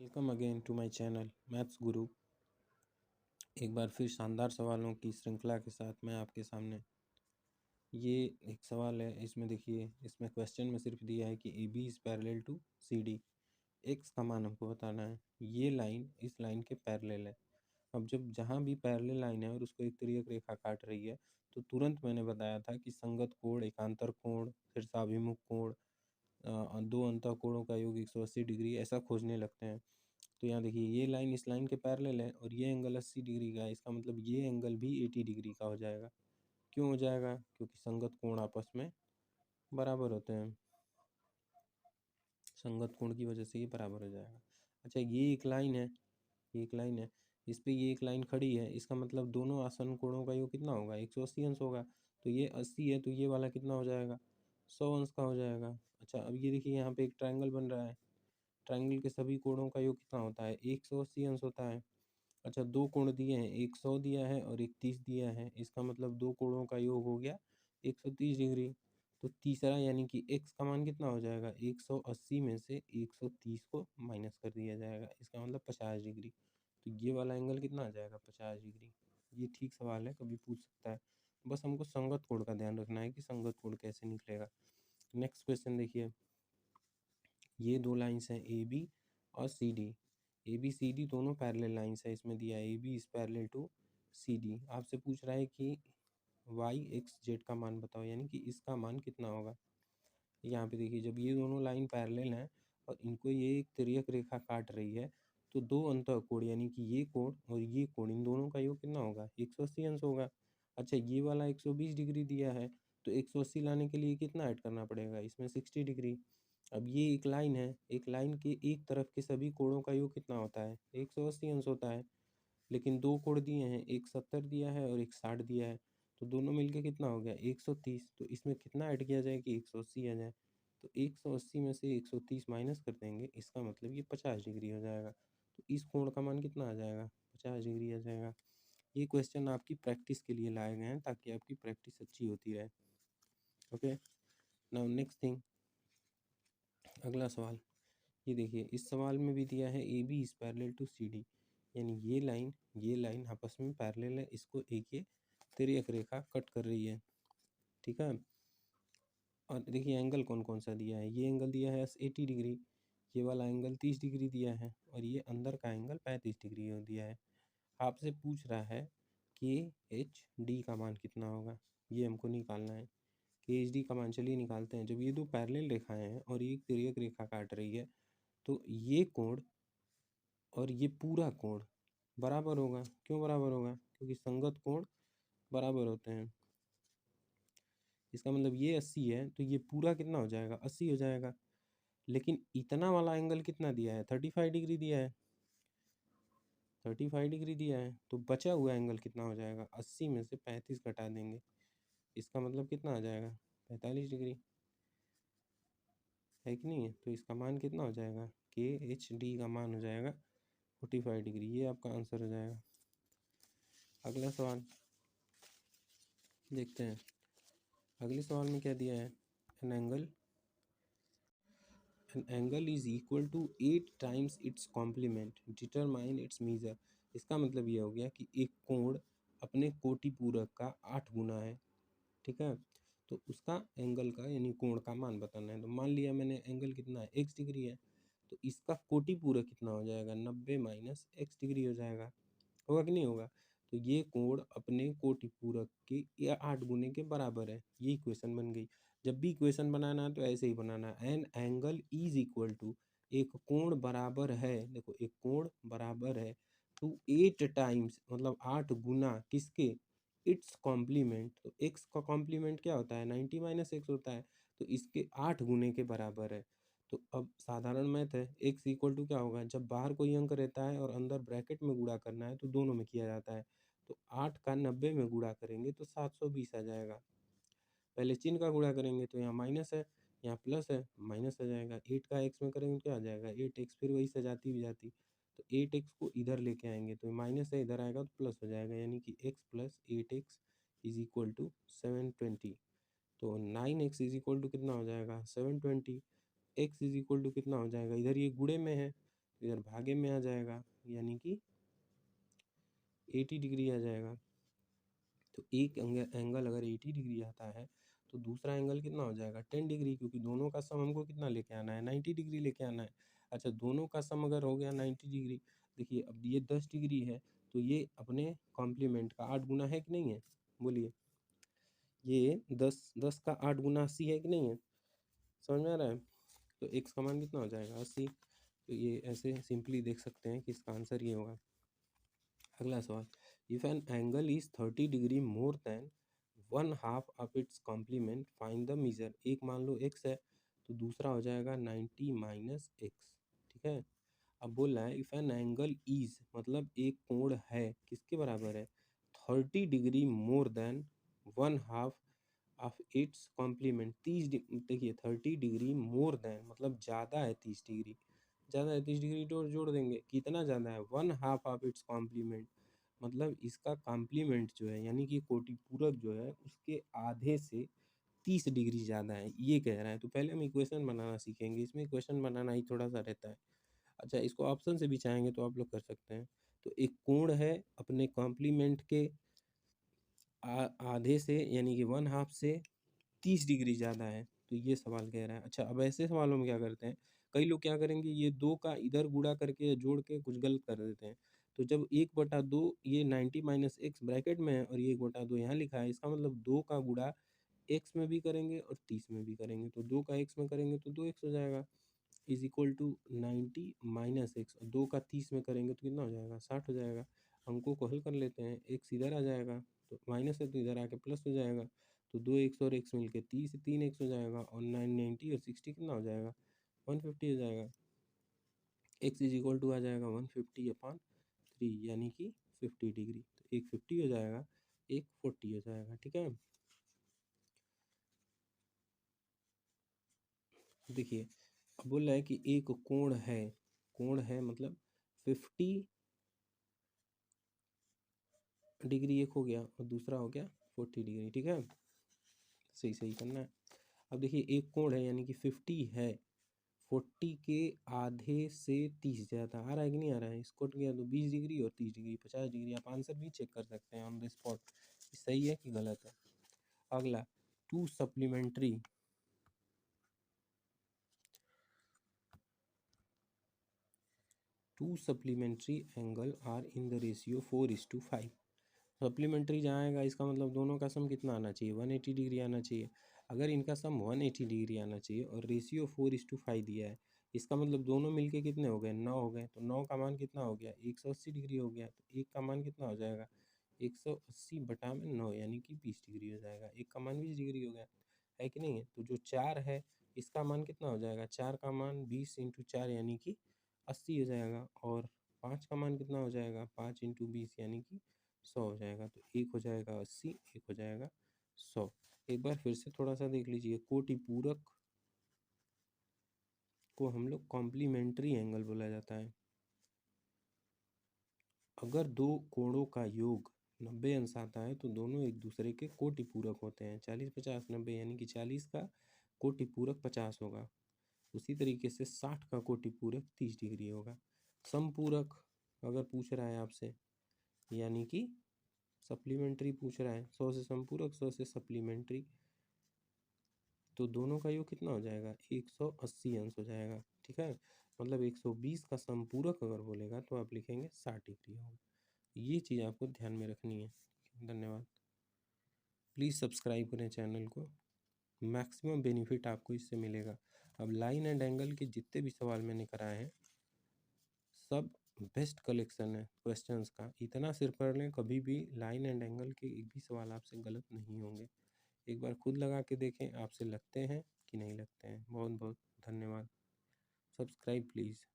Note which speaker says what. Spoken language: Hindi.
Speaker 1: Welcome again to my channel maths Guru. एक बार फिर शानदार सवालों की श्रृंखला के साथ मैं आपके सामने। ये एक सवाल है, इसमें देखिए, इसमें क्वेश्चन में सिर्फ दिया है कि A B is parallel to C D. X का मान हमको बताना है। ये लाइन इस लाइन के पैरेलल है। अब जब जहाँ भी पैरेलल लाइन है और उसको एक तिर्यक रेखा काट रही है तो तुरंत मैंने बताया था कि संगत कोण, एकांतर कोण, फिर साभिमुख कोण, दो अंतः कोणों का योग 180 डिग्री ऐसा खोजने लगते हैं। तो यहाँ देखिए, ये लाइन इस लाइन के पैरेलल है और ये एंगल 80 डिग्री का है। इसका मतलब ये एंगल भी 80 डिग्री का हो जाएगा। क्यों हो जाएगा? क्योंकि संगत कोण आपस में बराबर होते हैं। संगत कोण की वजह से ये बराबर हो जाएगा। अच्छा, ये एक लाइन है, ये एक लाइन है, इस पे ये एक लाइन खड़ी है। इसका मतलब दोनों आसन कोणों का योग कितना होगा? 180 अंश होगा। तो ये 80 है तो ये वाला कितना हो जाएगा? 100 अंश का हो जाएगा। अच्छा, अब ये देखिए, यहाँ पे एक ट्रायंगल बन रहा है। ट्रायंगल के सभी कोणों का योग कितना होता है? 180 अंश होता है। अच्छा, दो कोण दिए हैं, एक 100 दिया है और एक 30 दिया है। इसका मतलब दो कोणों का योग हो गया 130 डिग्री। तो तीसरा यानी कि x का मान कितना हो जाएगा? 180 में से 130 को माइनस कर दिया जाएगा। इसका मतलब 50 डिग्री। तो ये वाला एंगल कितना आ जाएगा? 50 डिग्री। ये ठीक सवाल है, कभी पूछ सकता है। बस हमको संगत कोण का ध्यान रखना है कि संगत कोण कैसे निकलेगा। नेक्स्ट क्वेश्चन देखिए, ये दो लाइन्स हैं ए बी और C D. A B C D दोनों पैरेलल लाइन्स है। इसमें दिया है A B is parallel to C D. आपसे पूछ रहा है कि वाई एक्स जेड का मान बताओ, यानी कि इसका मान कितना होगा। यहाँ पे देखिए, जब ये दोनों लाइन पैरेलल हैं और इनको ये एक तिर्यक रेखा काट रही है तो दो अंतः कोण यानी कि ये कोण और ये कोण, इन दोनों का योग कितना होगा? 180 अंश होगा। अच्छा, ये वाला 120 डिग्री दिया है तो 180 लाने के लिए कितना ऐड करना पड़ेगा? इसमें 60 डिग्री। अब ये एक लाइन है, एक लाइन के एक तरफ के सभी कोणों का योग कितना होता है? 180 अंश होता है। लेकिन दो कोण दिए हैं, एक 70 दिया है और एक 60 दिया है। तो दोनों मिलके कितना हो गया? 130। तो इसमें कितना ऐड किया जाए कि 180 आ जाए? तो 180 में से 130 माइनस कर देंगे, इसका मतलब ये 50 डिग्री हो जाएगा। तो इस कोण का मान कितना आ जाएगा? 50 डिग्री आ जाएगा। ये क्वेश्चन आपकी प्रैक्टिस के लिए लाए गए हैं ताकि आपकी प्रैक्टिस अच्छी होती रहे। ओके, नाउ नेक्स्ट थिंग, अगला सवाल। ये देखिए, इस सवाल में भी दिया है A B is parallel to C D, यानी ये लाइन आपस में पैरेलल है। इसको एक ये तिर्यक रेखा कट कर रही है, ठीक है। और देखिए, एंगल कौन कौन सा दिया है। ये एंगल दिया है 80 डिग्री, ये वाला एंगल 30 डिग्री दिया है और ये अंदर का एंगल 35 डिग्री दिया है। आपसे पूछ रहा है कि एच डी का मान कितना होगा, ये हमको निकालना है। कि एच डी का मान चलिए निकालते हैं। जब ये दो पैरेलल रेखाएं हैं और ये एक तिर्यक रेखा काट रही है तो ये कोण और ये पूरा कोण बराबर होगा। क्यों बराबर होगा? क्योंकि संगत कोण बराबर होते हैं। इसका मतलब ये 80 है तो ये पूरा कितना हो जाएगा? 80 हो जाएगा। लेकिन इतना वाला एंगल कितना दिया है? 35 डिग्री दिया है। 35 डिग्री दिया है तो बचा हुआ एंगल कितना हो जाएगा? 80 में से 35 घटा देंगे, इसका मतलब कितना आ जाएगा? 45 डिग्री, है कि नहीं है? तो इसका मान कितना हो जाएगा? के एच डी का मान हो जाएगा 45 डिग्री। ये आपका आंसर हो जाएगा। अगला सवाल देखते हैं। अगले सवाल में क्या दिया है? An angle is equal to 8 times its complement, determine its measure. इसका मतलब ये हो गया कि एक कोण अपने कोटि पूरक का 8 गुना है, ठीक है। तो उसका एंगल का यानी कोण का मान बताना है। तो मान लिया मैंने एंगल कितना है? x डिग्री है। तो इसका कोटि पूरक कितना हो जाएगा? 90 माइनस x डिग्री हो जाएगा। होगा कि नहीं होगा? तो ये कोण अपने कोटि पूरक के या 8 गुने के बराबर है। ये इक्वेशन बन गई। जब भी इक्वेशन बनाना है तो ऐसे ही बनाना है। An angle is equal to, एक कोण बराबर है, देखो एक कोण बराबर है टू 8 टाइम्स, मतलब 8 गुना किसके? Its complement. तो x का कॉम्प्लीमेंट क्या होता है? 90 माइनस एक्स होता है। तो इसके 8 गुने के बराबर है। तो अब साधारण मैथ है, x इक्वल टू क्या होगा? जब बाहर कोई अंक रहता है और अंदर ब्रैकेट में गुणा करना है तो दोनों में किया जाता है। तो 8 का 90 में गुणा करेंगे तो 720 आ जाएगा। पहले चिन्ह का गुणा करेंगे तो यहाँ माइनस है, यहाँ प्लस है, माइनस आ जाएगा। 8 का x में करेंगे क्या आ जाएगा? 8x, फिर वही सजाती भी जाती। तो 8x को इधर लेके आएंगे तो माइनस है, इधर आएगा तो प्लस हो जाएगा, यानी कि x प्लस 8x इज इक्वल टू 720। तो 9x इज इक्वल टू कितना हो जाएगा? 720। x इज इक्वल टू कितना हो जाएगा? इधर ये गुणे में है तो इधर भागे में आ जाएगा, यानी कि 80 डिग्री आ जाएगा। तो एक एंगल अगर 80 डिग्री आता है तो दूसरा एंगल कितना हो जाएगा 10 डिग्री, क्योंकि दोनों का सम हमको कितना लेके आना है 90 डिग्री लेके आना है। अच्छा, दोनों का सम अगर हो गया 90 डिग्री, देखिए अब ये 10 डिग्री है तो ये अपने कॉम्प्लीमेंट का 8 गुना है कि नहीं है, बोलिए। ये 10 का 8 गुना 80 है कि नहीं है, समझ में आ रहा है। तो x का मान कितना हो जाएगा 80। तो ये ऐसे सिंपली देख सकते हैं कि इसका आंसर ये होगा। अगला सवाल, if an angle is 30 degree more than one half of its complement find the measure. एक मान लो x है तो दूसरा हो जाएगा 90 माइनस एक्स, ठीक है। अब बोल रहा है इफ एन एंगल इज, मतलब एक कोण है किसके बराबर है 30 degree more than one half of its complement. 30 देखिए 30 डिग्री मोर देन मतलब ज़्यादा है 30 डिग्री, ज़्यादा है 30 डिग्री जोड़ देंगे, कितना ज़्यादा है one half of its complement, मतलब इसका कॉम्प्लीमेंट जो है यानी कि कोटि पूरक जो है उसके आधे से 30 डिग्री ज़्यादा है, ये कह रहा है। तो पहले हम इक्वेशन बनाना सीखेंगे, इसमें इक्वेशन बनाना ही थोड़ा सा रहता है। अच्छा, इसको ऑप्शन से भी चाहेंगे तो आप लोग कर सकते हैं। तो एक कोण है अपने कॉम्प्लीमेंट के आधे से यानी कि वन हाफ से 30 डिग्री ज़्यादा है, तो ये सवाल कह रहा है। अच्छा, अब ऐसे सवालों में क्या करते हैं, कई लोग क्या करेंगे ये दो का इधर गुणा करके जोड़ के कुछ गलत कर देते हैं। तो जब 1/2 ये 90 माइनस एक्स ब्रैकेट में है और ये 1/2 यहाँ लिखा है, इसका मतलब 2 का गुणा एक्स में भी करेंगे और 30 में भी करेंगे। तो 2 का एक्स में करेंगे तो 2x हो जाएगा, is equal to 90 minus X. 2 का 30 में करेंगे तो कितना हो जाएगा 60 हो जाएगा। अंकों को हल कर लेते हैं, एक्स इधर आ जाएगा तो माइनस है तो इधर आके प्लस हो जाएगा। तो 2x और x मिलके 3x हो जाएगा और 990 और 60 कितना हो जाएगा 150 हो जाएगा। x इज इक्वल टू आ जाएगा 150/3 यानी कि 50 डिग्री। तो एक 50 हो जाएगा, एक 40 हो जाएगा, ठीक है। देखिए अब बोल रहा है कि एक कोण है मतलब 50 डिग्री एक हो गया और दूसरा हो गया 40 डिग्री, ठीक है। सही सही करना है। अब देखिए एक कोण है यानी कि 50 है, 40 के आधे से 30 ज़्यादा आ रहा है कि नहीं आ रहा है, इसको गया तो 20 डिग्री और 30 डिग्री 50 डिग्री। आप आंसर भी चेक कर सकते हैं ऑन द स्पॉट, सही है कि गलत है। अगला, two supplementary angle are in the ratio 4:5। Supplementary जहाँ आएगा इसका मतलब दोनों का सम कितना आना चाहिए 180 डिग्री आना चाहिए। अगर इनका सम 180 डिग्री आना चाहिए और रेशियो 4:5 दिया है, इसका मतलब दोनों मिलके कितने हो गए 9 हो गए। तो 9 का मान कितना हो गया 180 डिग्री हो गया। तो एक का मान कितना हो जाएगा 180/9 यानी कि 20 डिग्री हो जाएगा। एक का मान 20 डिग्री हो गया, है कि नहीं है। तो जो 4 है इसका मान कितना हो जाएगा 4 का मान 20 × 4 यानी कि 80 हो जाएगा। और 5 का मान कितना हो जाएगा 5 × 20 यानी कि 100 हो जाएगा। तो एक हो जाएगा 80, एक हो जाएगा 100। एक बार फिर से थोड़ा सा देख लीजिए, कोटि पूरक को हम लोग कॉम्प्लीमेंट्री एंगल बोला जाता है। अगर दो कोणों का योग 90 अंश आता है तो दोनों एक दूसरे के कोटि पूरक होते हैं। 40 50 90 यानी कि 40 का कोटि पूरक 50 होगा। उसी तरीके से 60 का कोटि पूरक 30 डिग्री होगा। समपूरक अगर पूछ रहा है आपसे, यानी कि सप्लीमेंट्री पूछ रहा है, 100 से समपूरक 100 से सप्लीमेंट्री, तो दोनों का योग कितना हो जाएगा 180 अंश हो जाएगा, ठीक है। मतलब 120 का समपूरक अगर बोलेगा तो आप लिखेंगे 60 डिग्री होगा। ये चीज़ आपको ध्यान में रखनी है। धन्यवाद। प्लीज़ सब्सक्राइब करें चैनल को, मैक्सिमम बेनिफिट आपको इससे मिलेगा। अब लाइन एंड एंगल के जितने भी सवाल मैंने कराए हैं सब बेस्ट कलेक्शन है क्वेश्चंस का। इतना सिर्फ पढ़ लें, कभी भी लाइन एंड एंगल के एक भी सवाल आपसे गलत नहीं होंगे। एक बार खुद लगा के देखें, आपसे लगते हैं कि नहीं लगते हैं। बहुत बहुत धन्यवाद। Subscribe please.